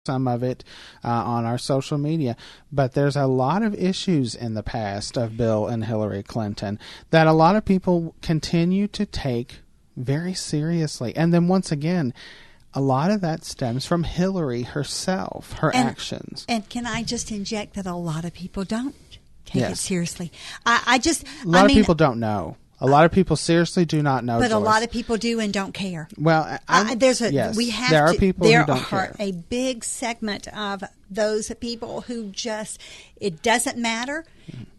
some of it on our social media, but there's a lot of issues in the past of Bill and Hillary Clinton that a lot of people continue to take very seriously. And then once again, a lot of that stems from Hillary herself, her actions. And can I just inject that a lot of people don't take it seriously? A lot of people don't know. A lot of people seriously do not know. But Joyce. A lot of people do and don't care. Well, there are people who don't care. A big segment of those people who just, it doesn't matter.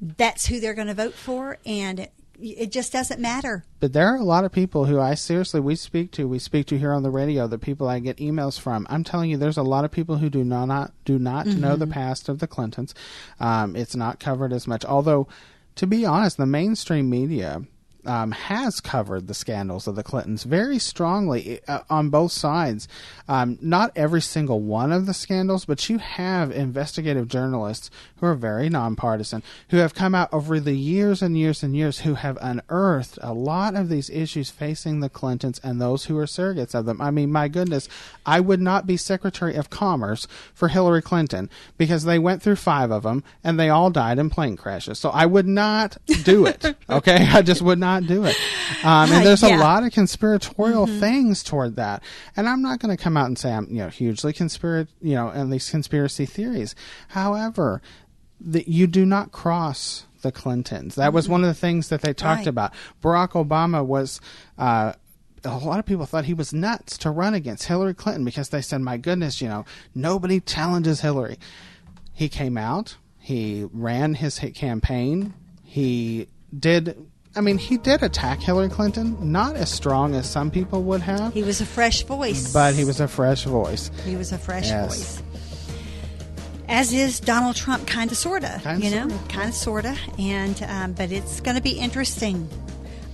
That's who they're going to vote for, and it just doesn't matter. But there are a lot of people who we speak to here on the radio, the people I get emails from. I'm telling you, there's a lot of people who do not know the past of the Clintons. It's not covered as much. Although, to be honest, the mainstream media has covered the scandals of the Clintons very strongly on both sides. Not every single one of the scandals, but you have investigative journalists who are very nonpartisan, who have come out over the years and years and years, who have unearthed a lot of these issues facing the Clintons and those who are surrogates of them. I mean, my goodness, I would not be Secretary of Commerce for Hillary Clinton because they went through 5 of them and they all died in plane crashes. So I would not do it. Okay, I just would not do it. And there's a lot of conspiratorial things toward that. And I'm not going to come out and say I'm hugely in these conspiracy theories. However, you do not cross the Clintons. That was one of the things that they talked about. Barack Obama was a lot of people thought he was nuts to run against Hillary Clinton because they said, my goodness, nobody challenges Hillary. He came out. He ran his campaign. He did attack Hillary Clinton, not as strong as some people would have. He was a fresh voice. But he was a fresh voice. He was a fresh voice. As is Donald Trump, kind of, sort of. Kind of, sort of. And, but it's going to be interesting.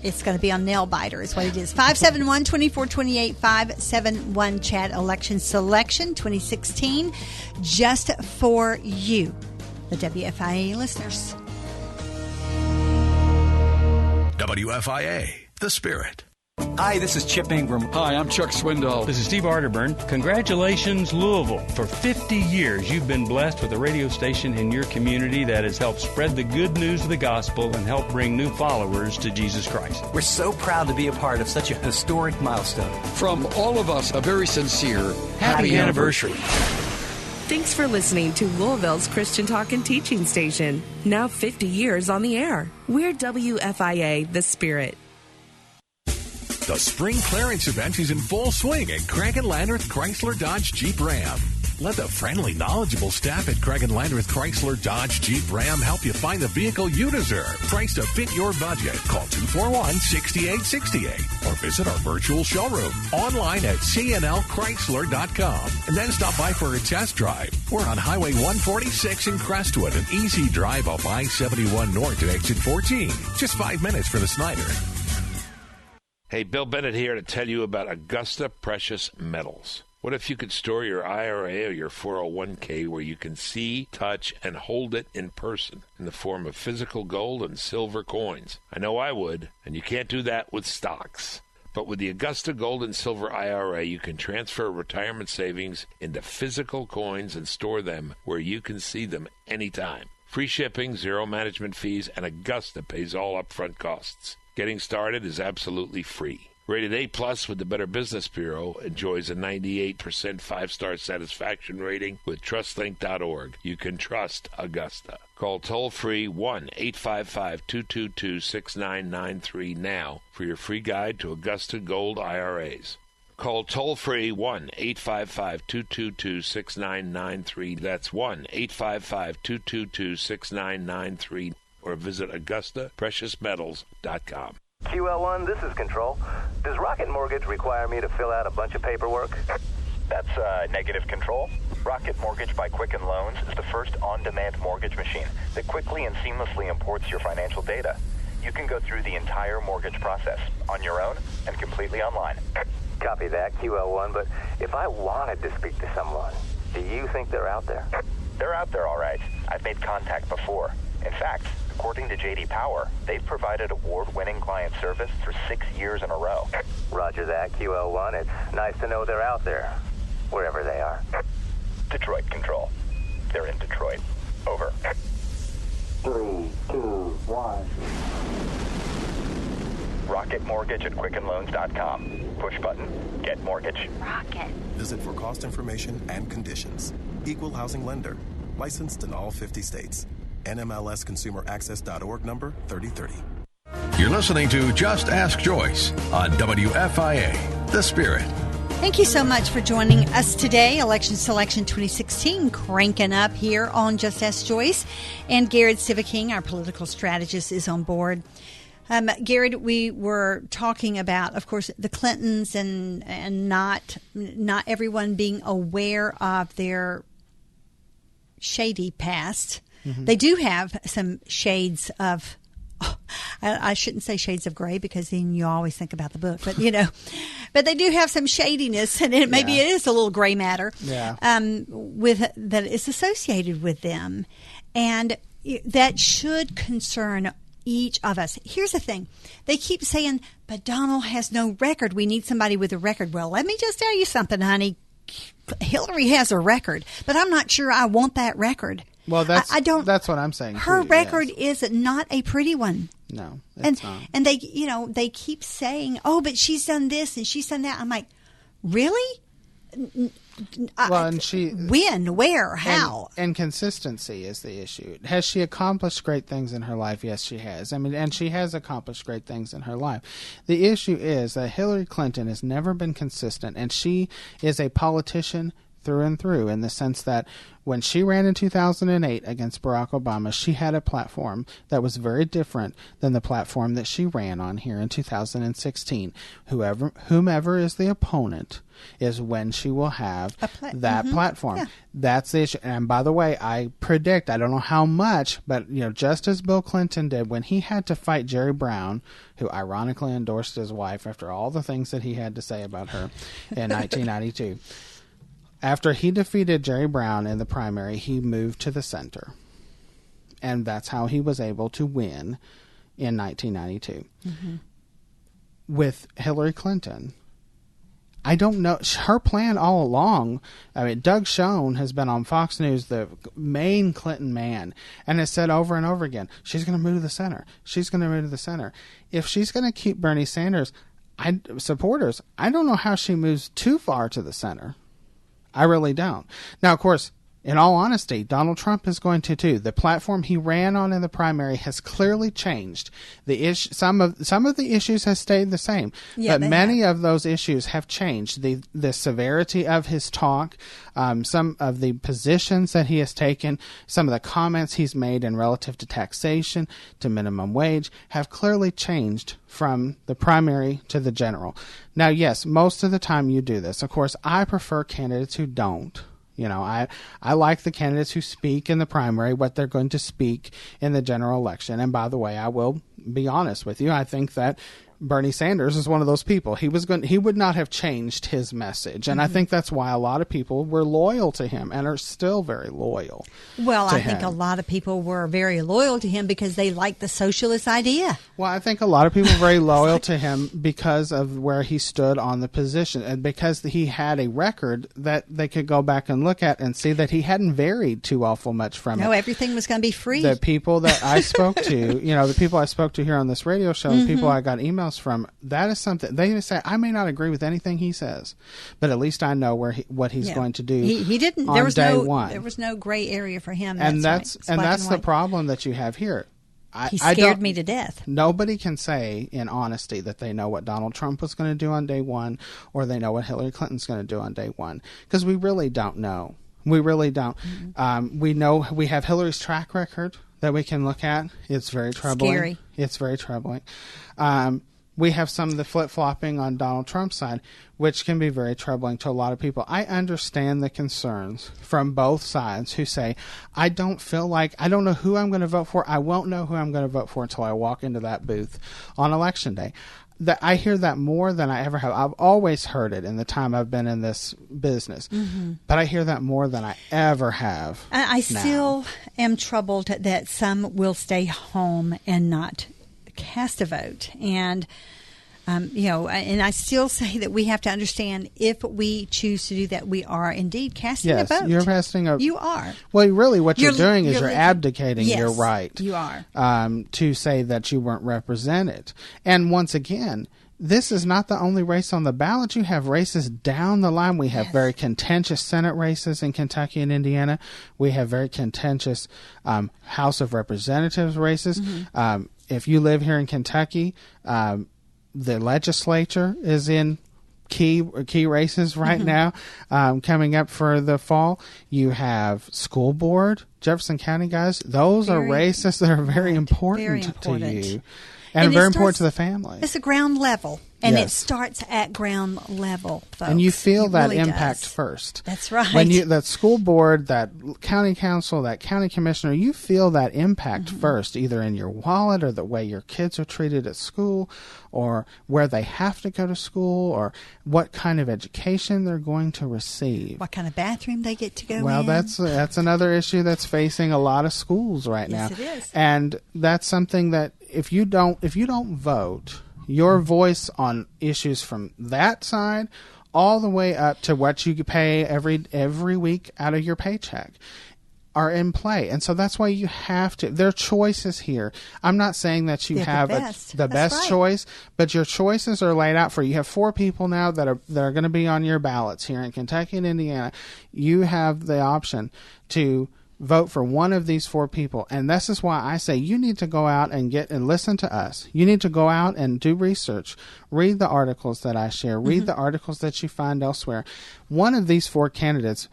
It's going to be on Nail Biter is what it is. 571-2428, 571 Chat Election Selection 2016, just for you, the WFIA listeners. WFIA, The Spirit. Hi, this is Chip Ingram. Hi, I'm Chuck Swindoll. This is Steve Arterburn. Congratulations, Louisville. For 50 years, you've been blessed with a radio station in your community that has helped spread the good news of the gospel and help bring new followers to Jesus Christ. We're so proud to be a part of such a historic milestone. From all of us, a very sincere happy anniversary. Thanks for listening to Louisville's Christian Talk and Teaching Station. Now 50 years on the air. We're WFIA, The Spirit. The spring clearance event is in full swing at Craig and Landreth Chrysler Dodge Jeep Ram. Let the friendly, knowledgeable staff at Craig and Landreth Chrysler Dodge Jeep Ram help you find the vehicle you deserve. Priced to fit your budget. Call 241-6868 or visit our virtual showroom online at cnlchrysler.com. And then stop by for a test drive. We're on Highway 146 in Crestwood, an easy drive off I-71 North at exit 14. Just 5 minutes for the Snyder. Hey, Bill Bennett here to tell you about Augusta Precious Metals. What if you could store your IRA or your 401k where you can see, touch, and hold it in person in the form of physical gold and silver coins? I know I would, and you can't do that with stocks. But with the Augusta Gold and Silver IRA, you can transfer retirement savings into physical coins and store them where you can see them anytime. Free shipping, zero management fees, and Augusta pays all upfront costs. Getting started is absolutely free. Rated A+ with the Better Business Bureau, enjoys a 98% 5-star satisfaction rating with TrustLink.org. You can trust Augusta. Call toll-free 1-855-222-6993 now for your free guide to Augusta Gold IRAs. Call toll-free 1-855-222-6993. That's 1-855-222-6993. Or visit AugustaPreciousMetals.com. QL1, this is Control. Does Rocket Mortgage require me to fill out a bunch of paperwork? That's negative Control. Rocket Mortgage by Quicken Loans is the first on-demand mortgage machine that quickly and seamlessly imports your financial data. You can go through the entire mortgage process on your own and completely online. Copy that, QL1, but if I wanted to speak to someone, do you think they're out there? They're out there, all right. I've made contact before. In fact, according to J.D. Power, they've provided award-winning client service for 6 years in a row. Roger that, QL1. It's nice to know they're out there, wherever they are. Detroit Control. They're in Detroit. Over. 3, 2, 1. Rocket Mortgage at QuickenLoans.com. Push button. Get mortgage. Rocket. Visit for cost information and conditions. Equal housing lender. Licensed in all 50 states. NMLSConsumerAccess.org number 3030. You're listening to Just Ask Joyce on WFIA, The Spirit. Thank you so much for joining us today. Election Selection 2016 cranking up here on Just Ask Joyce. And Garrett Sivaking, our political strategist, is on board. Garrett, we were talking about, of course, the Clintons and not everyone being aware of their shady past. Mm-hmm. They do have some shades of, I shouldn't say shades of gray because then you always think about the book, but but they do have some shadiness, and maybe it is a little gray matter with that is associated with them, and that should concern each of us. Here's the thing. They keep saying, but Donald has no record. We need somebody with a record. Well, let me just tell you something, honey. Hillary has a record, but I'm not sure I want that record. Well, that's what I'm saying. Her too, record yes. is not a pretty one. No, it's not. And they keep saying, "Oh, but she's done this and she's done that." I'm like, "Really? Well, and when, where, how?" And consistency is the issue. Has she accomplished great things in her life? Yes, she has. I mean, and she has accomplished great things in her life. The issue is that Hillary Clinton has never been consistent, and she is a politician through and through, in the sense that when she ran in 2008 against Barack Obama, she had a platform that was very different than the platform that she ran on here in 2016. Whomever is the opponent is when she will have that platform. Yeah. That's the issue. And by the way, I predict, I don't know how much, but just as Bill Clinton did when he had to fight Jerry Brown, who ironically endorsed his wife after all the things that he had to say about her in 1992. After he defeated Jerry Brown in the primary, he moved to the center. And that's how he was able to win in 1992. Mm-hmm. With Hillary Clinton, I don't know. Her plan all along, I mean, Doug Schoen has been on Fox News, the main Clinton man, and has said over and over again, she's going to move to the center. She's going to move to the center. If she's going to keep Bernie Sanders supporters, I don't know how she moves too far to the center. I really don't. Now, of course, in all honesty, Donald Trump is going to too. The platform he ran on in the primary has clearly changed. Some of the issues have stayed the same, but many of those issues have changed. The severity of his talk, some of the positions that he has taken, some of the comments he's made in relative to taxation, to minimum wage, have clearly changed from the primary to the general. Now, yes, most of the time you do this. Of course, I prefer candidates who don't. I like the candidates who speak in the primary what they're going to speak in the general election. And by the way, I will be honest with you. I think that Bernie Sanders is one of those people. He would not have changed his message. And I think that's why a lot of people were loyal to him and are still very loyal. Well, I think a lot of people were very loyal to him because they liked the socialist idea. Well, I think a lot of people were very loyal to him because of where he stood on the position and because he had a record that they could go back and look at and see that he hadn't varied too awful much from it. No, everything was going to be free. The people that I spoke to, the people I spoke to here on this radio show, the people I got emails from, that is something they say. I may not agree with anything he says, but at least I know what he's going to do. He didn't. There was day one. There was no gray area for him. That's the problem that you have here. He scared me to death. Nobody can say in honesty that they know what Donald Trump was going to do on day one, or they know what Hillary Clinton's going to do on day one, because we really don't know. We really don't. Mm-hmm. We know we have Hillary's track record that we can look at. It's very troubling. Scary. It's very troubling. We have some of the flip-flopping on Donald Trump's side, which can be very troubling to a lot of people. I understand the concerns from both sides who say, I don't know who I'm going to vote for. I won't know who I'm going to vote for until I walk into that booth on Election Day. I hear that more than I ever have. I've always heard it in the time I've been in this business, but I hear that more than I ever have. I still am troubled that some will stay home and not cast a vote. And And I still say that we have to understand if we choose to do that, we are indeed casting a vote. Yes, you're casting a... You are. Well, really what you're doing is you're abdicating yes, your right. You are. To say that you weren't represented. And once again, this is not the only race on the ballot. You have races down the line. We have very contentious Senate races in Kentucky and Indiana. We have very contentious House of Representatives races. Mm-hmm. If you live here in Kentucky, the legislature is in key races right now, coming up for the fall. You have school board, Jefferson County guys. Those are races that are very important to you. And very important to the family. It's a ground level, and it starts at ground level, folks. And you feel that impact first. That's right. When that school board, that county council, that county commissioner, you feel that impact first, either in your wallet or the way your kids are treated at school, or where they have to go to school, or what kind of education they're going to receive. What kind of bathroom they get to go in. Well, that's another issue that's facing a lot of schools right now. Yes, it is. And that's something that if you don't vote, your voice on issues from that side all the way up to what you pay every week out of your paycheck are in play. And so that's why you have to. There are choices here. I'm not saying that you have the best choice, but your choices are laid out for you. You have 4 people now that are going to be on your ballots here in Kentucky and Indiana. You have the option to vote for one of these 4 people. And this is why I say you need to go out and listen to us. You need to go out and do research. Read the articles that I share. Read the articles that you find elsewhere. One of these 4 candidates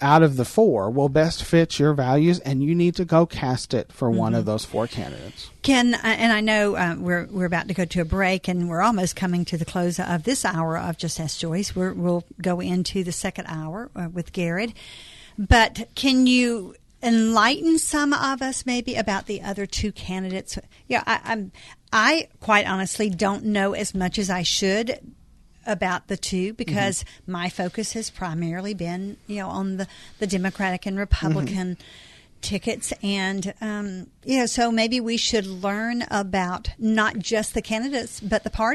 out of the 4 will best fit your values, and you need to go cast it for one of those 4 candidates. And I know we're about to go to a break, and we're almost coming to the close of this hour of Just Ask Joyce. We'll go into the second hour with Garrett. But can you enlighten some of us maybe about the other 2 candidates? Yeah, I quite honestly don't know as much as I should about the 2 because my focus has primarily been, on the Democratic and Republican tickets. And, so maybe we should learn about not just the candidates, but the party.